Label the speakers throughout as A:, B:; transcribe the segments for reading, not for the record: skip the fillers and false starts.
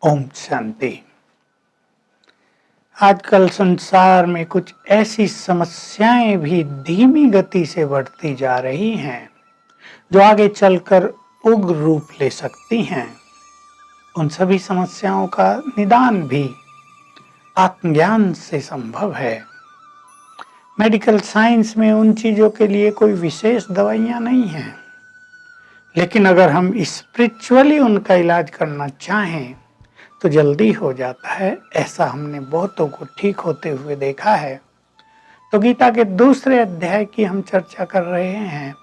A: ओम शांति। आजकल संसार में कुछ ऐसी समस्याएं भी धीमी गति से बढ़ती जा रही हैं जो आगे चलकर उग्र रूप ले सकती हैं। उन सभी समस्याओं का निदान भी आत्मज्ञान से संभव है। मेडिकल साइंस में उन चीजों के लिए कोई विशेष दवाइयां नहीं हैं, लेकिन अगर हम स्पिरिचुअली उनका इलाज करना चाहें तो जल्दी हो जाता है। ऐसा हमने बहुतों को ठीक होते हुए देखा है। तो गीता के दूसरे अध्याय की हम चर्चा कर रहे हैं,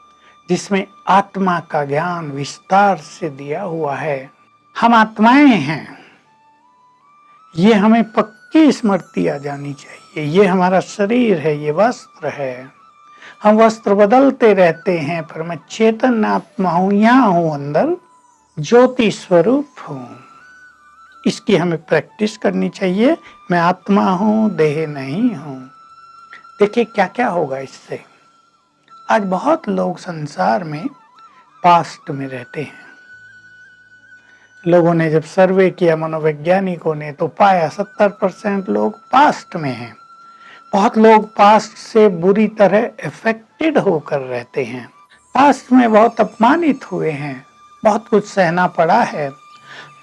A: जिसमें आत्मा का ज्ञान विस्तार से दिया हुआ है। हम आत्माएं हैं, ये हमें पक्की स्मृति आ जानी चाहिए। ये हमारा शरीर है, ये वस्त्र है। हम वस्त्र बदलते रहते हैं, पर मैं चेतन आत्मा हूं, यहां हूं, अंदर ज्योति स्वरूप हूं। इसकी हमें प्रैक्टिस करनी चाहिए। मैं आत्मा हूं, देह नहीं हूं। देखिए क्या क्या होगा इससे। आज बहुत लोग संसार में पास्ट में रहते हैं। लोगों ने जब सर्वे किया, मनोवैज्ञानिकों ने, तो पाया 70% लोग पास्ट में हैं। बहुत लोग पास्ट से बुरी तरह इफेक्टेड होकर रहते हैं। पास्ट में बहुत अपमानित हुए हैं, बहुत कुछ सहना पड़ा है,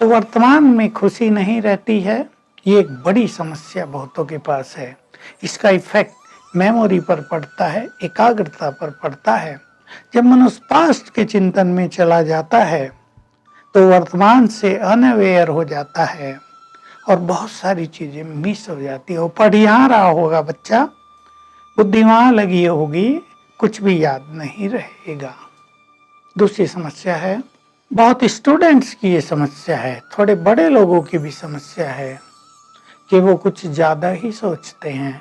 A: तो वर्तमान में खुशी नहीं रहती है। ये एक बड़ी समस्या बहुतों के पास है। इसका इफेक्ट मेमोरी पर पड़ता है, एकाग्रता पर पड़ता है। जब मनुष्य पास्ट के चिंतन में चला जाता है तो वर्तमान से अनअवेयर हो जाता है और बहुत सारी चीजें मिस हो जाती है। वो पढ़ यहाँ रहा होगा बच्चा, बुद्धि वहां लगी होगी, कुछ भी याद नहीं रहेगा। दूसरी समस्या है, बहुत स्टूडेंट्स की ये समस्या है, थोड़े बड़े लोगों की भी समस्या है कि वो कुछ ज्यादा ही सोचते हैं।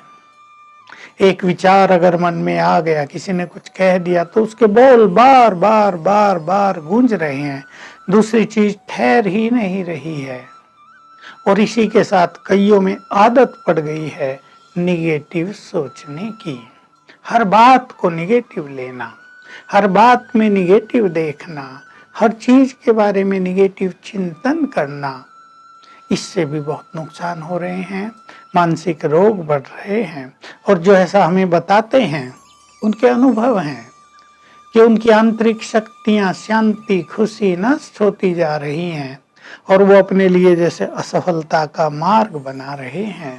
A: एक विचार अगर मन में आ गया, किसी ने कुछ कह दिया, तो उसके बोल बार बार बार बार गूंज रहे हैं, दूसरी चीज ठहर ही नहीं रही है। और इसी के साथ कईयों में आदत पड़ गई है निगेटिव सोचने की। हर बात को निगेटिव लेना, हर बात में निगेटिव देखना, हर चीज के बारे में निगेटिव चिंतन करना। इससे भी बहुत नुकसान हो रहे हैं, मानसिक रोग बढ़ रहे हैं। और जो ऐसा हमें बताते हैं, उनके अनुभव हैं कि उनकी आंतरिक शक्तियां, शांति, खुशी नष्ट होती जा रही हैं और वो अपने लिए जैसे असफलता का मार्ग बना रहे हैं।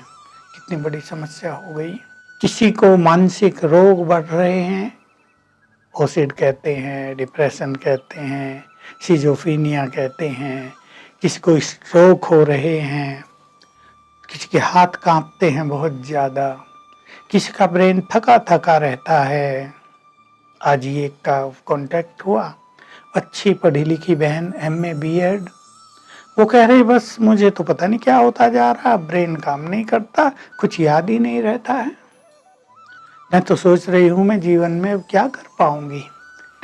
A: कितनी बड़ी समस्या हो गई। किसी को मानसिक रोग बढ़ रहे हैं, ओसिड कहते हैं, डिप्रेशन कहते हैं, सिजोफ्रेनिया कहते हैं। किसी को स्ट्रोक हो रहे हैं, किसी के हाथ कांपते हैं बहुत ज्यादा, किसी का ब्रेन थका थका रहता है। आज ही एक का कांटेक्ट हुआ, अच्छी पढ़ी लिखी बहन, MA BEd, वो कह रही बस मुझे तो पता नहीं क्या होता जा रहा, ब्रेन काम नहीं करता, कुछ याद ही नहीं रहता है। मैं तो सोच रही हूँ मैं जीवन में क्या कर पाऊंगी।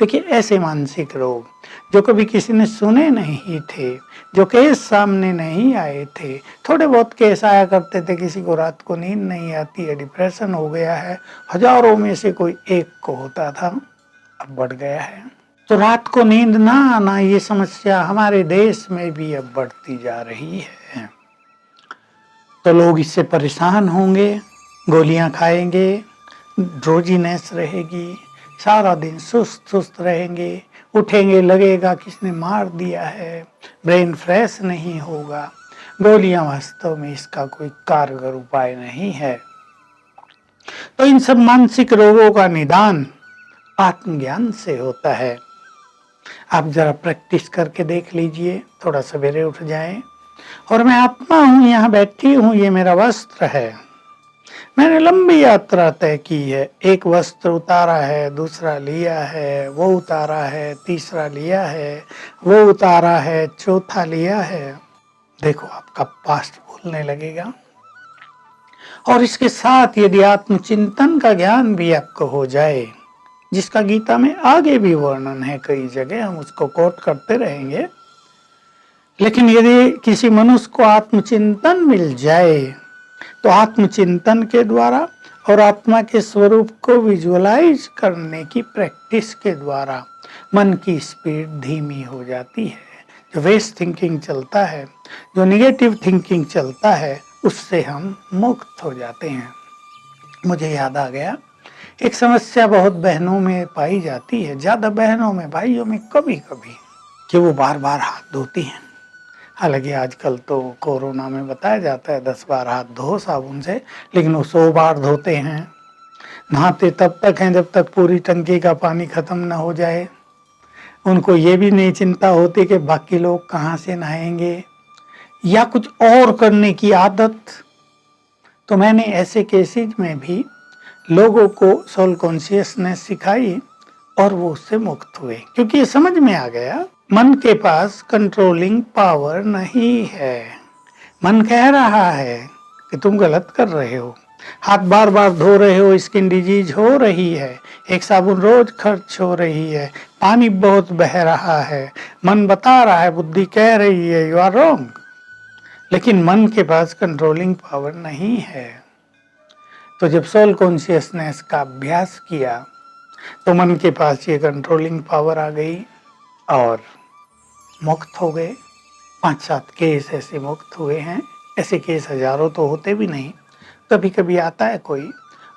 A: देखिए ऐसे मानसिक रोग जो कभी किसी ने सुने नहीं थे, जो केस सामने नहीं आए थे, थोड़े बहुत केस आया करते थे, किसी को रात को नींद नहीं आती है, डिप्रेशन हो गया है, हजारों में से कोई एक को होता था, अब बढ़ गया है। तो रात को नींद ना आना, ये समस्या हमारे देश में भी अब बढ़ती जा रही है। तो लोग इससे परेशान होंगे, गोलियां खाएंगे, ड्रोजीनेस रहेगी, सारा दिन सुस्त सुस्त रहेंगे, उठेंगे लगेगा किसने मार दिया है, ब्रेन फ्रेश नहीं होगा। गोलियां वास्तव में इसका कोई कारगर उपाय नहीं है। तो इन सब मानसिक रोगों का निदान आत्मज्ञान से होता है। आप जरा प्रैक्टिस करके देख लीजिए, थोड़ा सवेरे उठ जाएं और मैं आत्मा हूं, यहाँ बैठी हूं, ये मेरा वस्त्र है। मैंने लंबी यात्रा तय की है, एक वस्त्र उतारा है, दूसरा लिया है, वो उतारा है, तीसरा लिया है, वो उतारा है, चौथा लिया है। देखो आपका पास्ट भूलने लगेगा। और इसके साथ यदि आत्मचिंतन का ज्ञान भी आपको हो जाए, जिसका गीता में आगे भी वर्णन है कई जगह, हम उसको कोट करते रहेंगे, लेकिन यदि किसी मनुष्य को आत्मचिंतन मिल जाए तो आत्मचिंतन के द्वारा और आत्मा के स्वरूप को विजुअलाइज करने की प्रैक्टिस के द्वारा मन की स्पीड धीमी हो जाती है, जो वेस्ट थिंकिंग चलता है, जो निगेटिव थिंकिंग चलता है, उससे हम मुक्त हो जाते हैं। मुझे याद आ गया, एक समस्या बहुत बहनों में पाई जाती है, ज़्यादा बहनों में, भाइयों में कभी-कभी, कि वो बार-बार हाथ धोती हैं। हालाँकि आजकल तो कोरोना में बताया जाता है 10 बार हाथ धो साबुन से, लेकिन वो 100 बार धोते हैं। नहाते तब तक हैं जब तक पूरी टंकी का पानी खत्म न हो जाए। उनको ये भी नहीं चिंता होती कि बाकी लोग कहाँ से नहाएंगे या कुछ और करने की आदत। तो मैंने ऐसे केसेज में भी लोगों को सोल कॉन्शियसनेस सिखाई और वो उससे मुक्त हुए, क्योंकि ये समझ में आ गया मन के पास कंट्रोलिंग पावर नहीं है। मन कह रहा है कि तुम गलत कर रहे हो, हाथ बार बार धो रहे हो, स्किन डिजीज हो रही है, एक साबुन रोज खर्च हो रही है, पानी बहुत बह रहा है। मन बता रहा है, बुद्धि कह रही है यू आर रॉन्ग, लेकिन मन के पास कंट्रोलिंग पावर नहीं है। तो जब सोल कॉन्शियसनेस का अभ्यास किया तो मन के पास ये कंट्रोलिंग पावर आ गई और मुक्त हो गए। 5-7 केस ऐसे मुक्त हुए हैं। ऐसे केस हजारों तो होते भी नहीं, कभी कभी आता है कोई,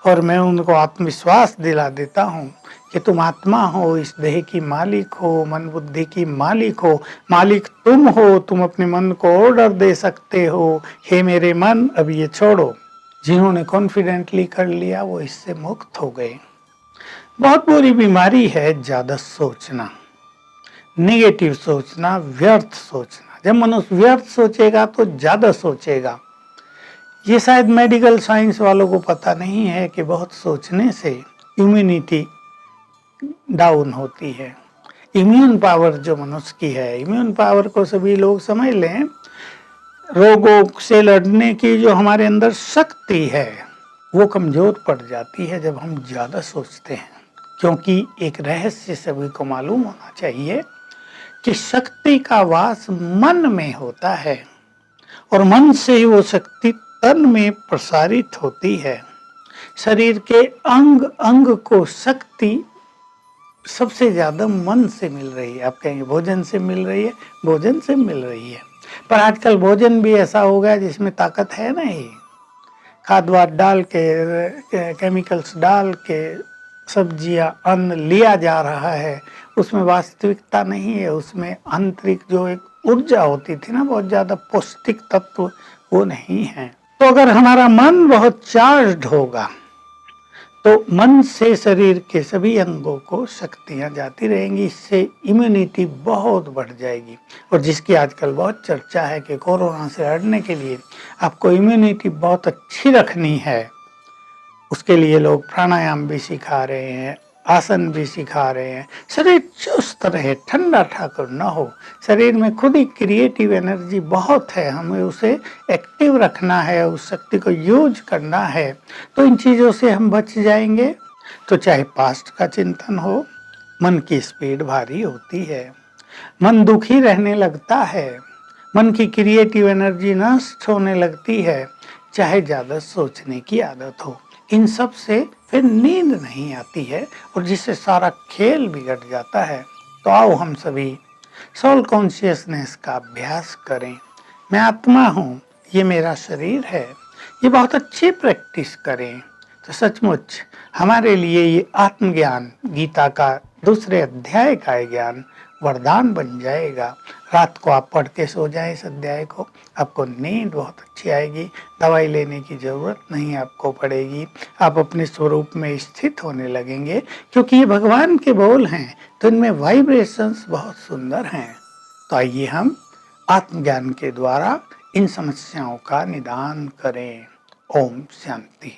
A: और मैं उनको आत्मविश्वास दिला देता हूँ कि तुम आत्मा हो, इस देह की मालिक हो, मन बुद्धि की मालिक हो, मालिक तुम हो, तुम अपने मन को ऑर्डर दे सकते हो। हे मेरे मन, अब ये छोड़ो। जिन्होंने कॉन्फिडेंटली कर लिया वो इससे मुक्त हो गए। बहुत बुरी बीमारी है ज्यादा सोचना, नेगेटिव सोचना, व्यर्थ सोचना। जब मनुष्य व्यर्थ सोचेगा तो ज्यादा सोचेगा। ये शायद मेडिकल साइंस वालों को पता नहीं है कि बहुत सोचने से इम्यूनिटी डाउन होती है। इम्यून पावर जो मनुष्य की है, इम्यून पावर को सभी लोग समझ लें, रोगों से लड़ने की जो हमारे अंदर शक्ति है वो कमजोर पड़ जाती है जब हम ज्यादा सोचते हैं। क्योंकि एक रहस्य सभी को मालूम होना चाहिए कि शक्ति का वास मन में होता है और मन से ही वो शक्ति तन में प्रसारित होती है। शरीर के अंग अंग को शक्ति सबसे ज्यादा मन से मिल रही है। आप कहेंगे भोजन से मिल रही है, भोजन से मिल रही है, पर आजकल भोजन भी ऐसा हो गया जिसमें ताकत है नहीं। खाद वाद डाल के, केमिकल्स डाल के सब्जियां अन्न लिया जा रहा है, उसमें वास्तविकता नहीं है। उसमें आंतरिक जो एक ऊर्जा होती थी ना, बहुत ज्यादा पौष्टिक तत्व वो नहीं है। तो अगर हमारा मन बहुत चार्ज्ड होगा तो मन से शरीर के सभी अंगों को शक्तियां जाती रहेंगी, इससे इम्यूनिटी बहुत बढ़ जाएगी। और जिसकी आजकल बहुत चर्चा है कि कोरोना से लड़ने के लिए आपको इम्यूनिटी बहुत अच्छी रखनी है, उसके लिए लोग प्राणायाम भी सिखा रहे हैं, आसन भी सिखा रहे हैं। शरीर चुस्त रहे, ठंडा ठाकुर न हो, शरीर में खुद ही क्रिएटिव एनर्जी बहुत है, हमें उसे एक्टिव रखना है, उस शक्ति को यूज करना है। तो इन चीजों से हम बच जाएंगे। तो चाहे पास्ट का चिंतन हो, मन की स्पीड भारी होती है, मन दुखी रहने लगता है, मन की क्रिएटिव एनर्जी नष्ट होने लगती है, चाहे ज्यादा सोचने की आदत हो। इन सब से फिर नींद नहीं आती है और जिससे सारा खेल बिगड़ जाता है। तो आओ हम सभी सोल कॉन्शियसनेस का अभ्यास करें। मैं आत्मा हूँ, ये मेरा शरीर है, ये बहुत अच्छी प्रैक्टिस करें तो सचमुच हमारे लिए ये आत्मज्ञान, गीता का 2 अध्याय का ज्ञान वरदान बन जाएगा। रात को आप पढ़ के सो जाएं इस अध्याय को, आपको नींद बहुत अच्छी आएगी, दवाई लेने की जरूरत नहीं आपको पड़ेगी, आप अपने स्वरूप में स्थित होने लगेंगे, क्योंकि ये भगवान के बोल हैं तो इनमें वाइब्रेशंस बहुत सुंदर हैं। तो आइए हम आत्मज्ञान के द्वारा इन समस्याओं का निदान करें। ओम शांति।